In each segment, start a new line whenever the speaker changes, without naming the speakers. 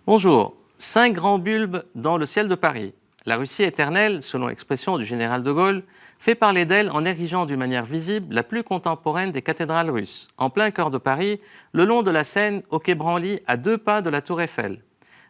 Bonjour. 5 grands bulbes dans le ciel de Paris. La Russie éternelle, selon l'expression du général de Gaulle, fait parler d'elle en érigeant d'une manière visible la plus contemporaine des cathédrales russes, en plein cœur de Paris, le long de la Seine, au quai Branly, à 2 pas de la Tour Eiffel.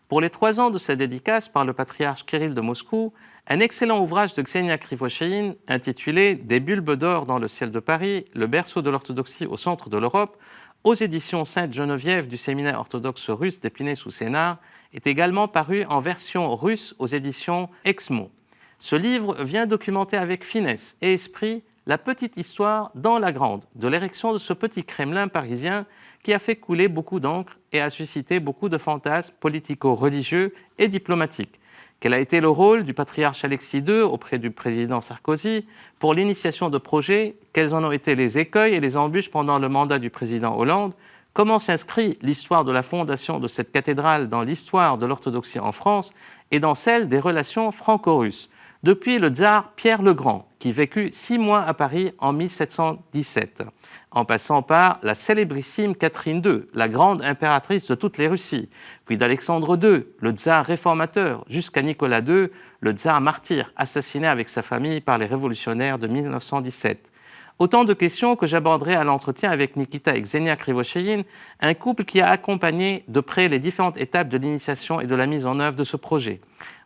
Pour les 3 ans de sa dédicace par le patriarche Kirill de Moscou, un excellent ouvrage de Ksenia Krivosheïne, intitulé Des bulbes d'or dans le ciel de Paris, le berceau de l'orthodoxie au centre de l'Europe, aux éditions Sainte-Geneviève du séminaire orthodoxe russe d'Épinay-sous-Sénart, est également paru en version russe aux éditions Exmo. Ce livre vient documenter avec finesse et esprit la petite histoire dans la grande de l'érection de ce petit Kremlin parisien qui a fait couler beaucoup d'encre et a suscité beaucoup de fantasmes politico-religieux et diplomatiques. Quel a été le rôle du patriarche Alexis II auprès du président Sarkozy pour l'initiation de projets? Quels en ont été les écueils et les embûches pendant le mandat du président Hollande? Comment s'inscrit l'histoire de la fondation de cette cathédrale dans l'histoire de l'orthodoxie en France et dans celle des relations franco-russes? Depuis le tsar Pierre le Grand, qui vécut 6 mois à Paris en 1717, en passant par la célébrissime Catherine II, la grande impératrice de toutes les Russies, puis d'Alexandre II, le tsar réformateur, jusqu'à Nicolas II, le tsar martyr, assassiné avec sa famille par les révolutionnaires de 1917. Autant de questions que j'aborderai à l'entretien avec Nikita et Ksenia Krivosheïne, un couple qui a accompagné de près les différentes étapes de l'initiation et de la mise en œuvre de ce projet.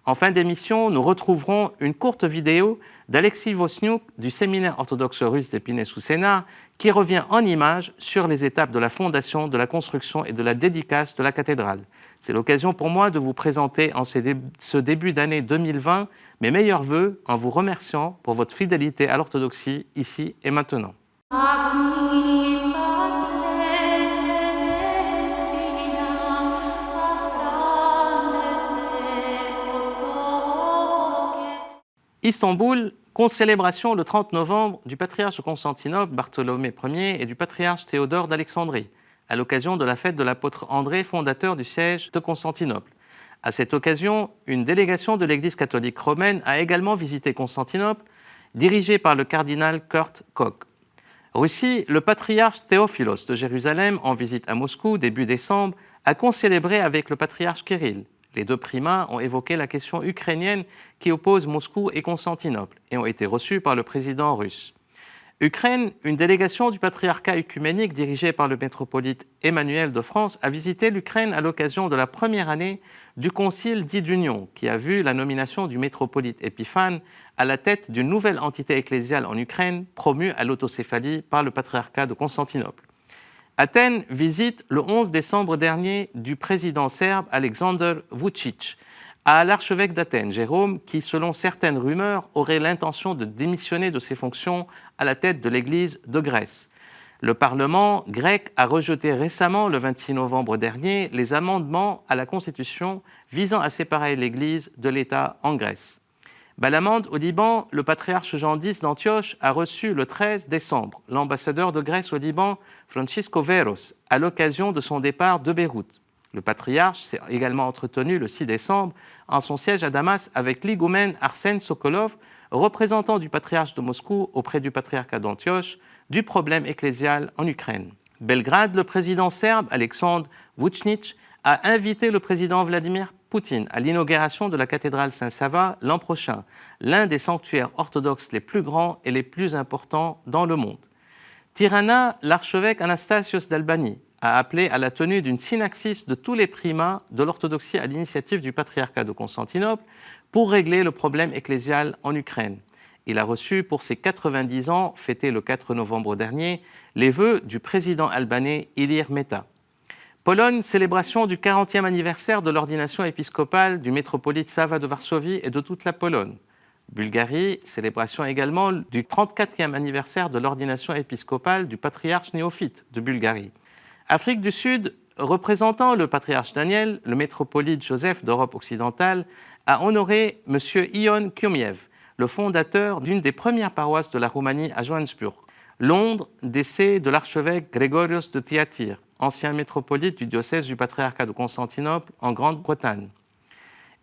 En fin d'émission, nous retrouverons une courte vidéo d'Alexis Vosniuk du séminaire orthodoxe russe d'Épinay-sous-Sénart qui revient en images sur les étapes de la fondation, de la construction et de la dédicace de la cathédrale. C'est l'occasion pour moi de vous présenter en ce début d'année 2020 mes meilleurs vœux en vous remerciant pour votre fidélité à l'orthodoxie ici et maintenant. Istanbul, concélébration le 30 novembre du patriarche de Constantinople, Bartholomée Ier, et du patriarche Théodore d'Alexandrie, à l'occasion de la fête de l'apôtre André, fondateur du siège de Constantinople. À cette occasion, une délégation de l'Église catholique romaine a également visité Constantinople, dirigée par le cardinal Kurt Koch. Russie, le patriarche Théophilos de Jérusalem, en visite à Moscou début décembre, a concélébré avec le patriarche Kirill. Les 2 primats ont évoqué la question ukrainienne qui oppose Moscou et Constantinople et ont été reçus par le président russe. Ukraine, une délégation du patriarcat œcuménique dirigée par le métropolite Emmanuel de France a visité l'Ukraine à l'occasion de la première année du concile dit d'Union qui a vu la nomination du métropolite Épiphane à la tête d'une nouvelle entité ecclésiale en Ukraine promue à l'autocéphalie par le patriarcat de Constantinople. Athènes visite le 11 décembre dernier du président serbe Aleksandar Vučić à l'archevêque d'Athènes, Jérôme, qui, selon certaines rumeurs, aurait l'intention de démissionner de ses fonctions à la tête de l'Église de Grèce. Le Parlement grec a rejeté récemment, le 26 novembre dernier, les amendements à la Constitution visant à séparer l'Église de l'État en Grèce. Balamande, au Liban, le patriarche Jean X d'Antioche a reçu le 13 décembre l'ambassadeur de Grèce au Liban, Francisco Veros, à l'occasion de son départ de Beyrouth. Le patriarche s'est également entretenu le 6 décembre en son siège à Damas avec l'igoumène Arsène Sokolov, représentant du patriarche de Moscou auprès du patriarcat d'Antioche, du problème ecclésial en Ukraine. Belgrade, le président serbe Aleksandar Vučić a invité le président Vladimir Poutine à l'inauguration de la cathédrale Saint-Sava l'an prochain, l'un des sanctuaires orthodoxes les plus grands et les plus importants dans le monde. Tirana, l'archevêque Anastasios d'Albanie a appelé à la tenue d'une synaxis de tous les primats de l'orthodoxie à l'initiative du patriarcat de Constantinople pour régler le problème ecclésial en Ukraine. Il a reçu pour ses 90 ans, fêtés le 4 novembre dernier, les vœux du président albanais Ilir Meta. Pologne, célébration du 40e anniversaire de l'ordination épiscopale du métropolite Sava de Varsovie et de toute la Pologne. Bulgarie, célébration également du 34e anniversaire de l'ordination épiscopale du patriarche néophyte de Bulgarie. Afrique du Sud, représentant le patriarche Daniel, le métropolite Joseph d'Europe occidentale, a honoré M. Ion Kiomiev, le fondateur d'une des premières paroisses de la Roumanie à Johannesburg. Londres, décès de l'archevêque Grégorios de Thyatire, ancien métropolite du diocèse du patriarcat de Constantinople en Grande-Bretagne.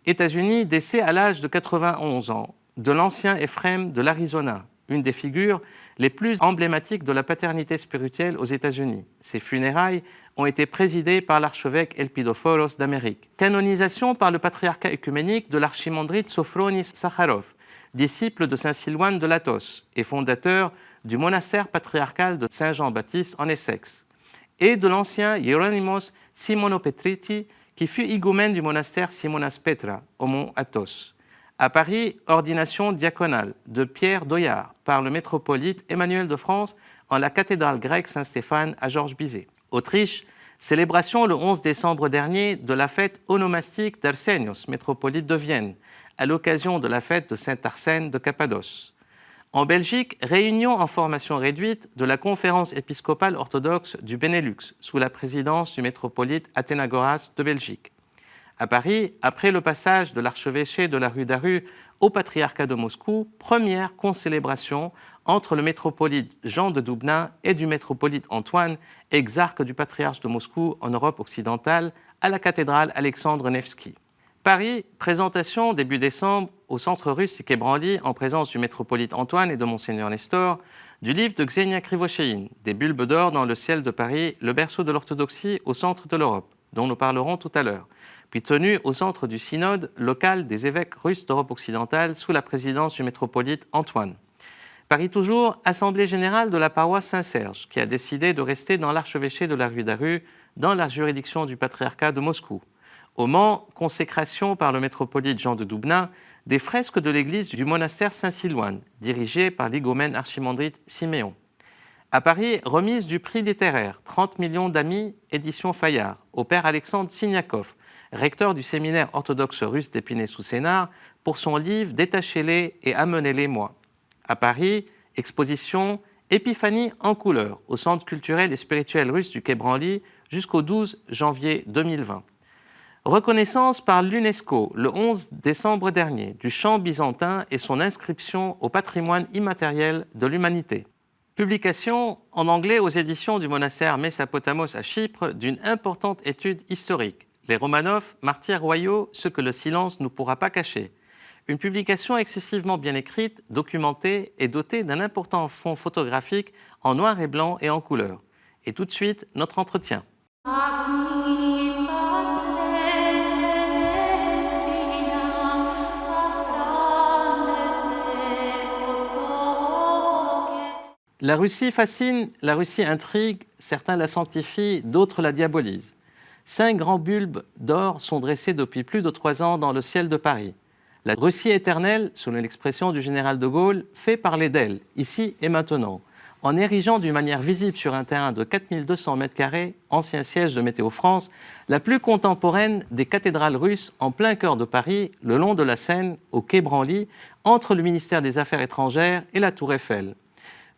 États-Unis, décès à l'âge de 91 ans de l'ancien Éphrem de l'Arizona, une des figures les plus emblématiques de la paternité spirituelle aux États-Unis. Ses funérailles ont été présidées par l'archevêque Elpidophoros d'Amérique. Canonisation par le patriarcat œcuménique de l'archimandrite Sophronis Sakharov, disciple de saint Silouane de Latos et fondateur du monastère patriarcal de Saint-Jean-Baptiste en Essex, et de l'ancien Hieronymus Simonopetriti, qui fut higoumène du monastère Simonas Petra, au mont Athos. À Paris, ordination diaconale de Pierre Doyard par le métropolite Emmanuel de France en la cathédrale grecque Saint-Stéphane à Georges Bizet. Autriche, célébration le 11 décembre dernier de la fête onomastique d'Arsenios, métropolite de Vienne, à l'occasion de la fête de Saint-Arsène de Cappadoce. En Belgique, réunion en formation réduite de la conférence épiscopale orthodoxe du Benelux, sous la présidence du métropolite Athénagoras de Belgique. À Paris, après le passage de l'archevêché de la rue d'Aru au patriarcat de Moscou, première concélébration entre le métropolite Jean de Doubna et du métropolite Antoine, exarque du patriarche de Moscou en Europe occidentale, à la cathédrale Alexandre Nevski. Paris, présentation début décembre au centre russe Quai Branly en présence du métropolite Antoine et de Monseigneur Nestor, du livre de Ksenia Krivosheïn, Des bulbes d'or dans le ciel de Paris, le berceau de l'orthodoxie au centre de l'Europe, dont nous parlerons tout à l'heure, puis tenu au centre du synode local des évêques russes d'Europe occidentale sous la présidence du métropolite Antoine. Paris toujours, assemblée générale de la paroisse Saint-Serge, qui a décidé de rester dans l'archevêché de la rue d'Aru, dans la juridiction du patriarcat de Moscou. Au Mans, consécration par le métropolite Jean de Doubna des fresques de l'église du monastère Saint-Silouane, dirigée par l'higomène archimandrite Siméon. À Paris, remise du prix littéraire 30 millions d'amis, édition Fayard, au père Alexandre Signakov, recteur du séminaire orthodoxe russe d'Épinay-sous-Sénart, pour son livre « Détachez-les et amenez-les-moi ». À Paris, exposition « Épiphanie en couleurs » au Centre culturel et spirituel russe du Quai Branly jusqu'au 12 janvier 2020. Reconnaissance par l'UNESCO le 11 décembre dernier du chant byzantin et son inscription au patrimoine immatériel de l'humanité. Publication en anglais aux éditions du monastère Messapotamos à Chypre d'une importante étude historique. Les Romanov, martyrs royaux, ce que le silence ne pourra pas cacher. Une publication excessivement bien écrite, documentée et dotée d'un important fond photographique en noir et blanc et en couleur. Et tout de suite, notre entretien. La Russie fascine, la Russie intrigue, certains la sanctifient, d'autres la diabolisent. 5 grands bulbes d'or sont dressés depuis plus de 3 ans dans le ciel de Paris. La Russie éternelle, selon l'expression du général de Gaulle, fait parler d'elle, ici et maintenant, en érigeant d'une manière visible sur un terrain de 4200 m², ancien siège de Météo France, la plus contemporaine des cathédrales russes en plein cœur de Paris, le long de la Seine, au Quai Branly, entre le ministère des Affaires étrangères et la Tour Eiffel.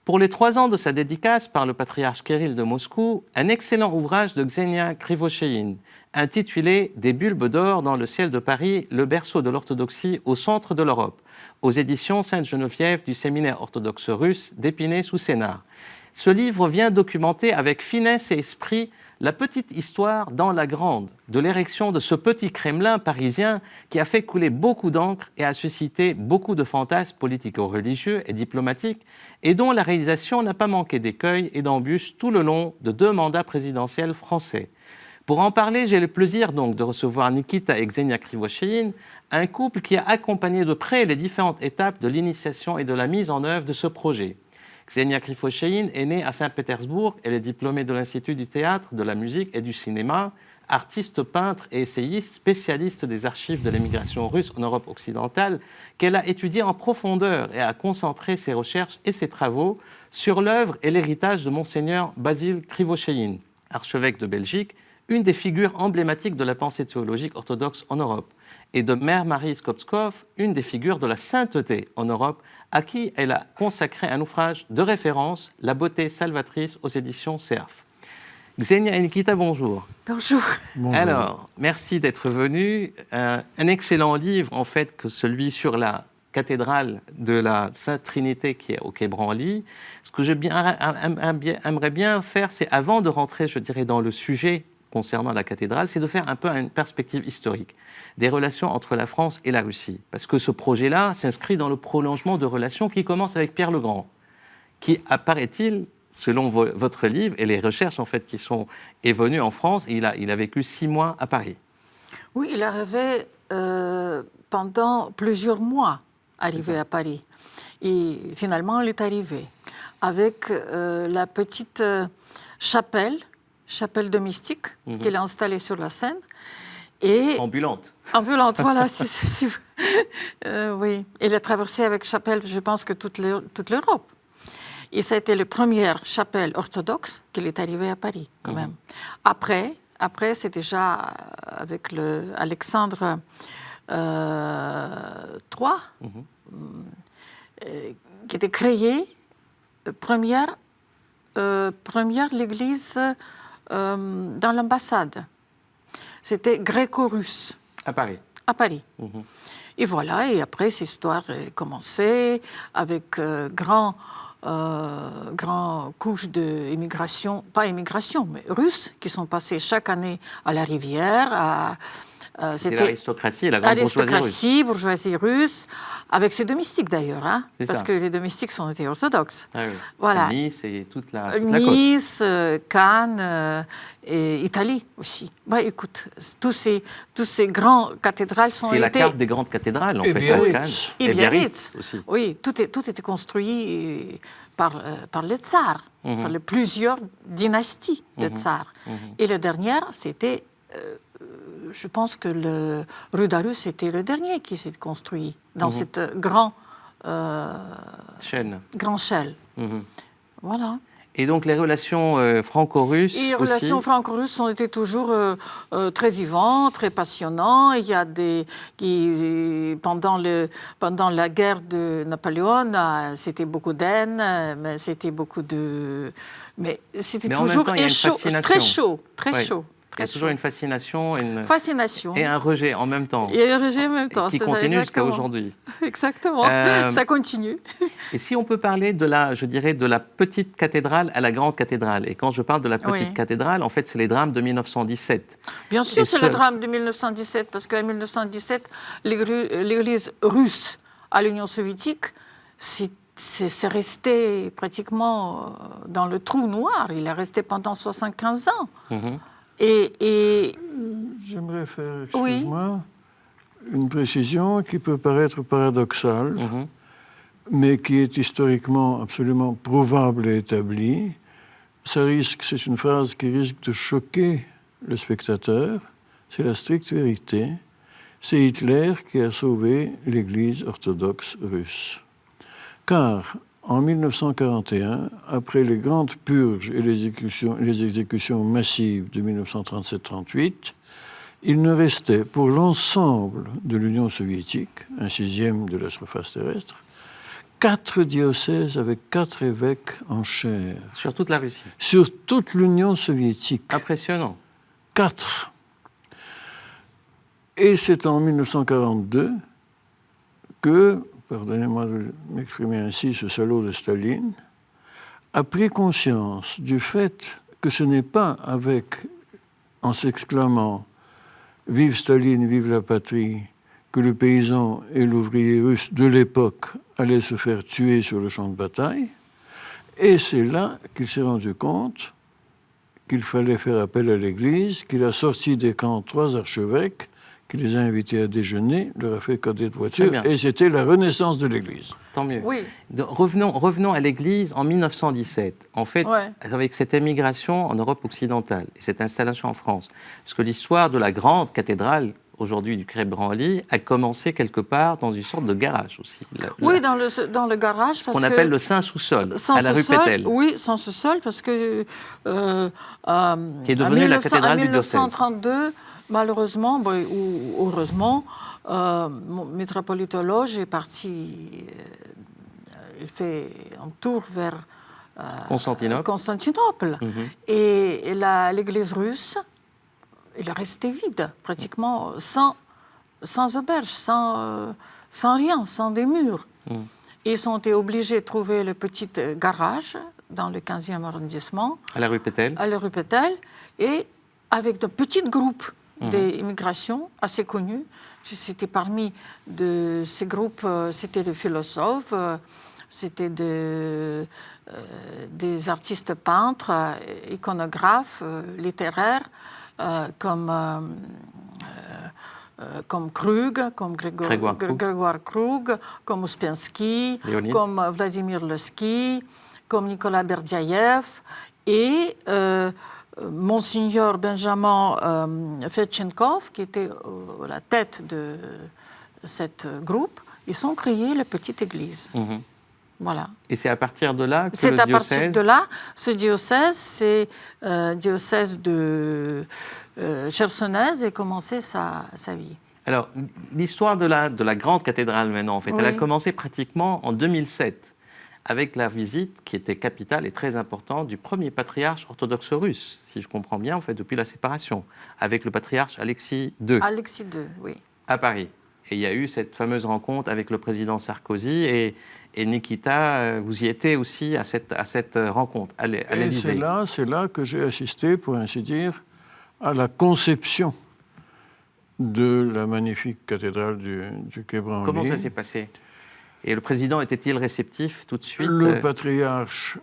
Pour les 3 ans de sa dédicace par le patriarche Kirill de Moscou, un excellent ouvrage de Ksenia Krivosheïn, intitulé « Des bulbes d'or dans le ciel de Paris, le berceau de l'orthodoxie au centre de l'Europe », aux éditions Sainte-Geneviève du séminaire orthodoxe russe d'Épinay-sous-Sénart. Ce livre vient documenter avec finesse et esprit la petite histoire dans la grande de l'érection de ce petit Kremlin parisien qui a fait couler beaucoup d'encre et a suscité beaucoup de fantasmes politico-religieux et diplomatiques et dont la réalisation n'a pas manqué d'écueils et d'embûches tout le long de 2 mandats présidentiels français. Pour en parler, j'ai le plaisir donc de recevoir Nikita et Ksenia Krivosheïn, un couple qui a accompagné de près les différentes étapes de l'initiation et de la mise en œuvre de ce projet. Ksenia Krivosheïn est née à Saint-Pétersbourg. Elle est diplômée de l'Institut du théâtre, de la musique et du cinéma, artiste, peintre et essayiste, spécialiste des archives de l'émigration russe en Europe occidentale, qu'elle a étudié en profondeur et a concentré ses recherches et ses travaux sur l'œuvre et l'héritage de Monseigneur Basile Krivosheïn, archevêque de Belgique, une des figures emblématiques de la pensée théologique orthodoxe en Europe, et de Mère Marie Skopskov, une des figures de la sainteté en Europe, à qui elle a consacré un ouvrage de référence, La beauté salvatrice aux éditions CERF. Ksenia et Nikita, bonjour.
Bonjour.
Bonjour.
Alors, merci d'être venus. Un excellent livre, en fait, que celui sur la cathédrale de la Sainte Trinité qui est au Quai Branly. Ce que j'aimerais bien faire, c'est avant de rentrer, je dirais, dans le sujet concernant la cathédrale, c'est de faire un peu une perspective historique des relations entre la France et la Russie. Parce que ce projet-là s'inscrit dans le prolongement de relations qui commencent avec Pierre le Grand, qui, apparaît-il, selon votre livre et les recherches en fait est venu en France, il a vécu 6 mois à Paris.
Oui, il arrivait pendant plusieurs mois arrivé à Paris. Et finalement, il est arrivé avec la petite chapelle domestique qu'il a installée sur la Seine. Et
ambulante.
Ambulante, voilà. Oui, il a traversé avec chapelle, je pense que toute l'Europe. Et ça a été la première chapelle orthodoxe qu'il est arrivé à Paris, quand même. Après, c'est déjà avec Alexandre III, qui était créé, première l'église dans l'ambassade. C'était gréco-russe.
À Paris.
À Paris. Et voilà, et après, cette histoire a commencé avec grand couche d'immigration, pas immigration, mais russes, qui sont passés chaque année à la rivière.
C'était l'aristocratie et la grande
bourgeoisie russe, avec ses domestiques d'ailleurs, hein, parce que les domestiques sont été orthodoxes.
Ah oui.
Voilà.
Nice et toute la
Nice, Cannes et Italie aussi. Bah, écoute, tous ces grands cathédrales sont...
C'est la carte des grandes cathédrales, en fait,
Biarritz.
à Cannes.
Et Biarritz
aussi.
Oui, tout était construit par les tsars, par les plusieurs dynasties de tsars. Et la dernière, c'était... je pense que le rue d'Arus était le dernier qui s'est construit dans cette grande chaîne. Voilà.
Et donc les relations franco-russes aussi.
Les relations franco-russes ont été toujours très vivantes, très passionnantes. Il y a pendant la guerre de Napoléon, c'était beaucoup d'haine, mais c'était beaucoup de... Mais c'était toujours très chaud.
Il y a toujours une fascination,
fascination
et un rejet en même temps.
Et un rejet en même temps.
Qui continue jusqu'à aujourd'hui.
Exactement, ça continue.
Et si on peut parler de la petite cathédrale à la grande cathédrale. Et quand je parle de la petite cathédrale, en fait, c'est les drames de 1917.
Bien sûr, c'est le drame de 1917, parce qu'en 1917, l'église russe à l'Union soviétique, c'est resté pratiquement dans le trou noir. Il est resté pendant 75 ans.
J'aimerais faire, excuse-moi, une précision qui peut paraître paradoxale, mais qui est historiquement absolument prouvable et établie. C'est une phrase qui risque de choquer le spectateur. C'est la stricte vérité. C'est Hitler qui a sauvé l'Église orthodoxe russe. Car en 1941, après les grandes purges et les exécutions massives de 1937-38, il ne restait pour l'ensemble de l'Union soviétique, 1/6 de la surface terrestre, 4 diocèses avec 4 évêques en chair.
Sur toute la Russie.
Sur toute l'Union soviétique.
Impressionnant.
4. Et c'est en 1942 que, pardonnez-moi de m'exprimer ainsi, ce salaud de Staline, a pris conscience du fait que ce n'est pas en s'exclamant « Vive Staline, vive la patrie », que le paysan et l'ouvrier russe de l'époque allaient se faire tuer sur le champ de bataille. Et c'est là qu'il s'est rendu compte qu'il fallait faire appel à l'Église, qu'il a sorti des camps 3 archevêques, qui les a invités à déjeuner, leur a fait cadeau de voiture, et c'était la renaissance de l'Église.
Tant mieux.
Oui.
Revenons à l'Église en 1917. En fait, avec cette émigration en Europe occidentale et cette installation en France, parce que l'histoire de la grande cathédrale, aujourd'hui du Crêpe Branly, a commencé quelque part dans une sorte de garage aussi.
Oui, dans le garage.
Ce qu'on appelle le Saint-Sous-Sol, à la rue Pétel.
Oui, Saint-Sous-Sol, parce que...
qui est devenue la cathédrale du diocèse.
En 1932... Malheureusement, ou heureusement, mon métropolitologue est parti, il fait un tour vers Constantinople. Et l'église russe, elle est restée vide, pratiquement sans auberge, sans rien, sans des murs. Ils ont été obligés de trouver le petit garage dans le 15e arrondissement.
À la rue Pétel.
À la rue Pétel, et avec de petits groupes d'immigration assez connus. C'était parmi de ces groupes, c'était des philosophes, C'était des artistes peintres, iconographes, littéraires, comme Krug, comme Grégoire Krug, comme Ouspensky,
Léonide.
comme Vladimir Levski, comme Nicolas Berdyaev et Monseigneur Benjamin Fetchenkov, qui était à la tête de cette groupe. Ils ont créé la petite église. Voilà.
Et c'est à partir de là que
c'est
le
à
diocèse...
partir de là, ce diocèse, c'est diocèse de Chersonèse et commencé sa vie.
Alors, l'histoire de la grande cathédrale maintenant, en fait, elle a
Oui.
commencé pratiquement en 2007, avec la visite qui était capitale et très importante du premier patriarche orthodoxe russe, si je comprends bien, en fait, depuis la séparation, avec le patriarche Alexis II,
Alexis II, oui.
à Paris. Et il y a eu cette fameuse rencontre avec le président Sarkozy et Nikita, vous y étiez aussi à cette rencontre à l'Élysée.
Et c'est là que j'ai assisté, pour ainsi dire, à la conception de la magnifique cathédrale du Quai Branly.
Comment ça s'est passé? Et le président était-il réceptif tout de suite?
Le patriarche,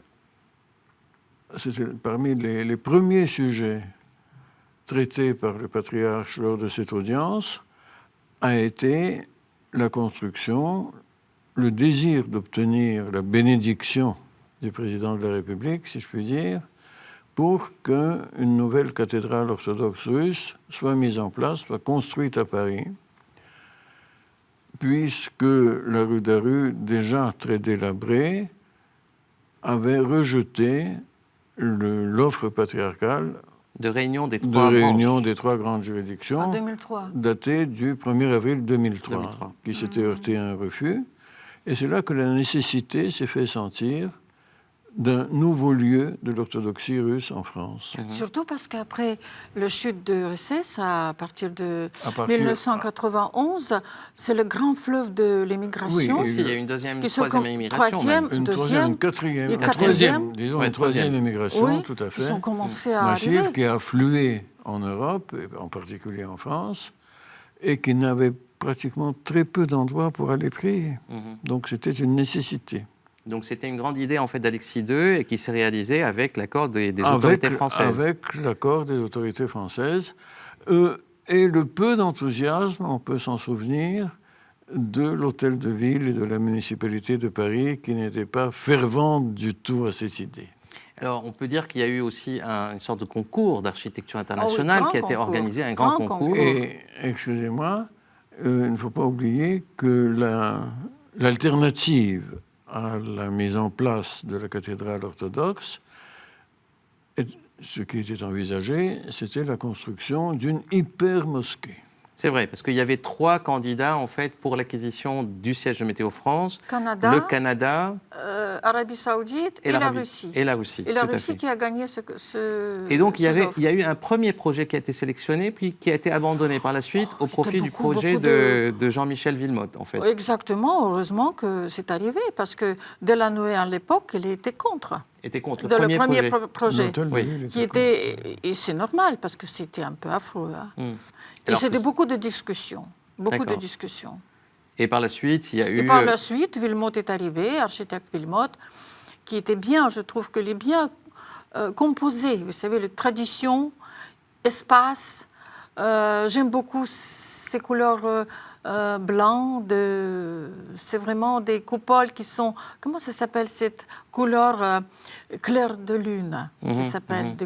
c'était parmi les premiers sujets traités par le patriarche lors de cette audience, a été la construction, le désir d'obtenir la bénédiction du président de la République, si je puis dire, pour qu'une nouvelle cathédrale orthodoxe russe soit mise en place, soit construite à Paris, puisque la rue Daru, déjà très délabrée, avait rejeté l'offre patriarcale
de réunion des
trois grandes juridictions,
En 2003.
datée du 1er avril 2003. Qui s'était heurté à un refus. Et c'est là que la nécessité s'est fait sentir d'un nouveau lieu de l'orthodoxie russe en France.
Surtout parce qu'après le chute de RSS, à partir de 1991, c'est le grand fleuve de l'immigration.
Oui,
il y a une deuxième, troisième immigration.
Une quatrième, disons, une troisième immigration,
oui,
tout à fait.
Ils ont commencé à
massive,
arriver.
qui a afflué en Europe, et en particulier en France, et qui n'avait pratiquement très peu d'endroits pour aller prier. Donc c'était une nécessité.
Donc c'était une grande idée en fait d'Alexis II et qui s'est réalisée avec l'accord des autorités françaises.
Avec l'accord des autorités françaises. Et le peu d'enthousiasme, on peut s'en souvenir, de l'hôtel de ville et de la municipalité de Paris qui n'était pas fervente du tout à ces idées.
Alors, on peut dire qu'il y a eu aussi une sorte de concours d'architecture internationale qui a été organisé, un grand concours.
Et, excusez-moi, il ne faut pas oublier que l'alternative à la mise en place de la cathédrale orthodoxe, ce qui était envisagé, c'était la construction d'une hyper-mosquée.
C'est vrai, parce qu'il y avait 3 candidats en fait pour l'acquisition du siège de Météo France, le Canada,
Arabie Saoudite et la Russie.
Et la Russie.
Et la Russie qui a gagné ce.
Et donc il y a eu un premier projet qui a été sélectionné, puis qui a été abandonné par la suite au profit du projet de Jean-Michel Villemotte, en fait.
Exactement, heureusement que c'est arrivé, parce que Delanoë à l'époque, il était contre.
Était contre le premier
projet.
Oui.
Qui était, et c'est normal, parce que c'était un peu affreux. Hein. Et c'était beaucoup de discussions.
Et par la suite, il y a eu...
Et par la suite, Villemotte est arrivé, architecte Villemotte, qui était bien, je trouve qu'il est bien composé. Vous savez, les traditions, espace. J'aime beaucoup ces couleurs blancs. C'est vraiment des coupoles qui sont... Comment ça s'appelle cette couleur claire de lune? Ça s'appelle de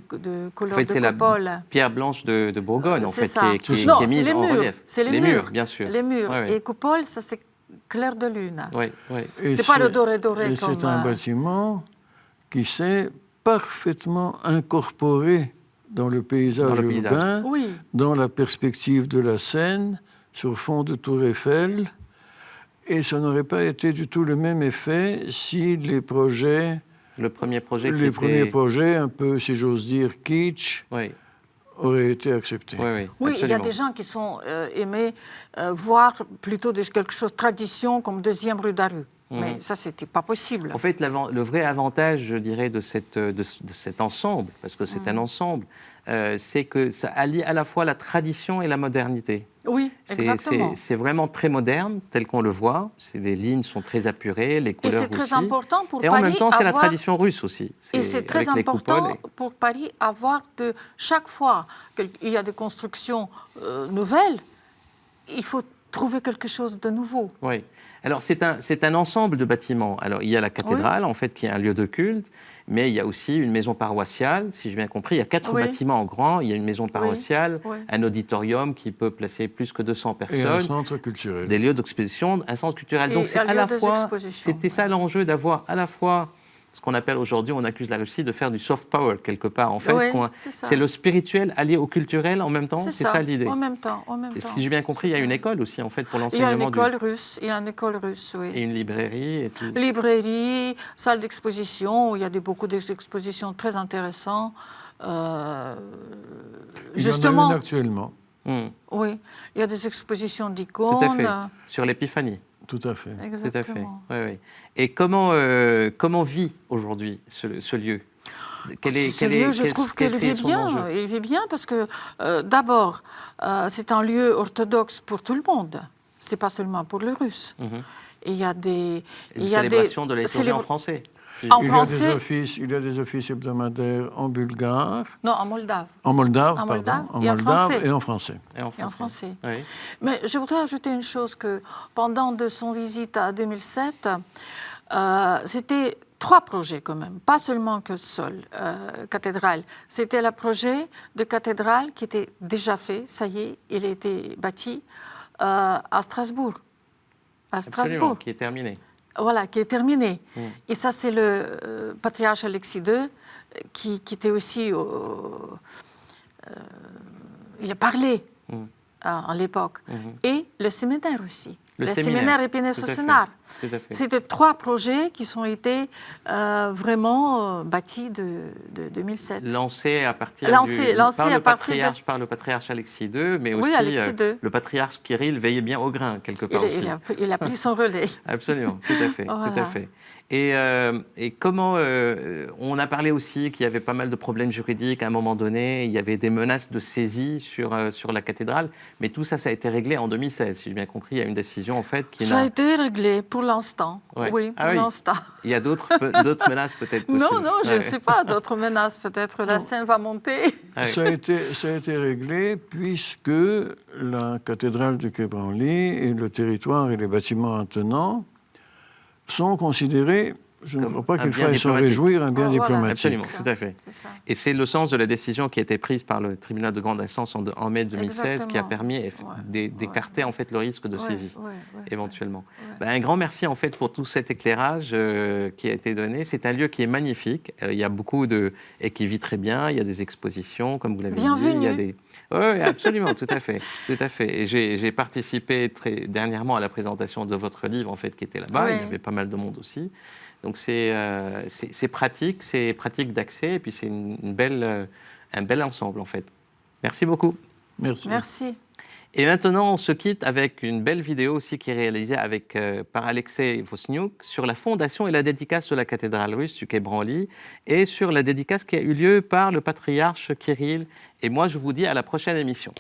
couleur de coupole.
La pierre blanche de Bourgogne, en fait, qui est mise en relief.
C'est les murs,
bien sûr.
Les murs. Ouais. Et coupole, ça c'est clair de lune.
Oui.
C'est pas le doré comme...
c'est un bâtiment qui s'est parfaitement incorporé dans le paysage urbain, dans la perspective de la Seine, sur fond de Tour Eiffel. Et ça n'aurait pas été du tout le même effet si les projets...
Le premier projet
premiers projets, un peu, si j'ose dire, kitsch, auraient été acceptés.
Oui, il y a des gens qui sont aimés voir plutôt quelque chose de tradition comme deuxième rue Daru. Mais ça, ce n'était pas possible.
En fait, le vrai avantage, je dirais, de cet ensemble, parce que c'est un ensemble, c'est que ça allie à la fois la tradition et la modernité.
Oui, exactement.
C'est vraiment très moderne, tel qu'on le voit. Les lignes sont très apurées, les couleurs aussi.
Et c'est très important pour
Paris. Et en même temps, c'est la tradition russe aussi.
Et c'est très important pour Paris avoir chaque fois qu'il y a des constructions nouvelles, il faut trouver quelque chose de nouveau.
Oui. Alors, c'est un ensemble de bâtiments. Alors, il y a la cathédrale, en fait, qui est un lieu de culte, mais il y a aussi une maison paroissiale, si j'ai bien compris. Il y a 4 bâtiments en grand. Il y a une maison paroissiale, un auditorium qui peut placer plus que 200 personnes.
Et un centre culturel.
Des lieux d'exposition, un centre culturel. Donc, c'est à la fois... C'était ça l'enjeu, d'avoir à la fois... ce qu'on appelle aujourd'hui, on accuse la Russie de faire du soft power, quelque part. En fait, c'est le spirituel allié au culturel en même temps, c'est ça l'idée.
En même temps.
Si j'ai bien compris, il y a une école aussi, en fait, pour l'enseignement
du... Il y a une école russe, oui.
Et une librairie et tout.
Librairie, salle d'exposition, où il y a beaucoup d'expositions très intéressantes.
Justement... Il y en a une actuellement.
Oui, il y a des expositions d'icônes.
Tout à fait, sur l'Épiphanie.
Tout à fait.
Exactement.
Tout à fait. Oui. Et comment vit aujourd'hui ce lieu?
Je trouve qu'il vit bien. Il vit bien parce que, d'abord, c'est un lieu orthodoxe pour tout le monde. Ce n'est pas seulement pour les Russes. Et il y a des...
célébrations de la liturgie en français.
Il y a des offices hebdomadaires en bulgare.
Non, en moldave.
En moldave, pardon. En moldave et en français.
Et en français.
Oui. Mais je voudrais ajouter une chose, que pendant son visite à 2007, c'était 3 projets quand même, pas seulement que seule cathédrale. C'était le projet de cathédrale qui était déjà fait, ça y est, il a été bâti à Strasbourg.
Absolument, qui est terminé.
Voilà, qui est terminé. Et ça, c'est le patriarche Alexis II qui était aussi... il a parlé à l'époque. Et le séminaire aussi. Le séminaire Épinay-Sossénard. C'était 3 projets qui ont été vraiment bâtis de 2007.
Lancés à partir par le patriarche Alexis II, mais aussi le patriarche Kirill veillait bien au grain, quelque part aussi.
Il a pris son relais.
Absolument, tout à fait. Voilà. Tout à fait. Et comment... on a parlé aussi qu'il y avait pas mal de problèmes juridiques à un moment donné, il y avait des menaces de saisie sur la cathédrale, mais tout ça, ça a été réglé en 2016, si j'ai bien compris. Il y a une décision, en fait, qui...
Ça a été réglé pour l'instant. Oui, pour l'instant.
Il y a d'autres menaces, peut-être,
possibles. Non, je ne sais pas, d'autres menaces, peut-être. La Seine va monter.
Ça a été réglé puisque la cathédrale de Quai Branly et le territoire et les bâtiments attenants sont considérés, je ne crois pas qu'il faille s'en réjouir, un bien diplomatique.
Absolument, tout à fait. Et c'est le sens de la décision qui a été prise par le tribunal de grande instance en mai 2016 qui a permis d'écarter en fait le risque de saisie, éventuellement. Un grand merci en fait pour tout cet éclairage qui a été donné. C'est un lieu qui est magnifique. Il y a beaucoup et qui vit très bien. Il y a des expositions, comme vous l'avez dit. Il y a des... Oui, absolument, tout à fait. Et j'ai participé dernièrement à la présentation de votre livre, en fait, qui était là-bas. Il y avait pas mal de monde aussi. Donc c'est pratique d'accès, et puis c'est un bel ensemble, en fait. Merci beaucoup.
Merci.
Et maintenant, on se quitte avec une belle vidéo aussi qui est réalisée par Alexei Vosniuk sur la fondation et la dédicace de la cathédrale russe du Quai Branly et sur la dédicace qui a eu lieu par le patriarche Kirill. Et moi, je vous dis à la prochaine émission.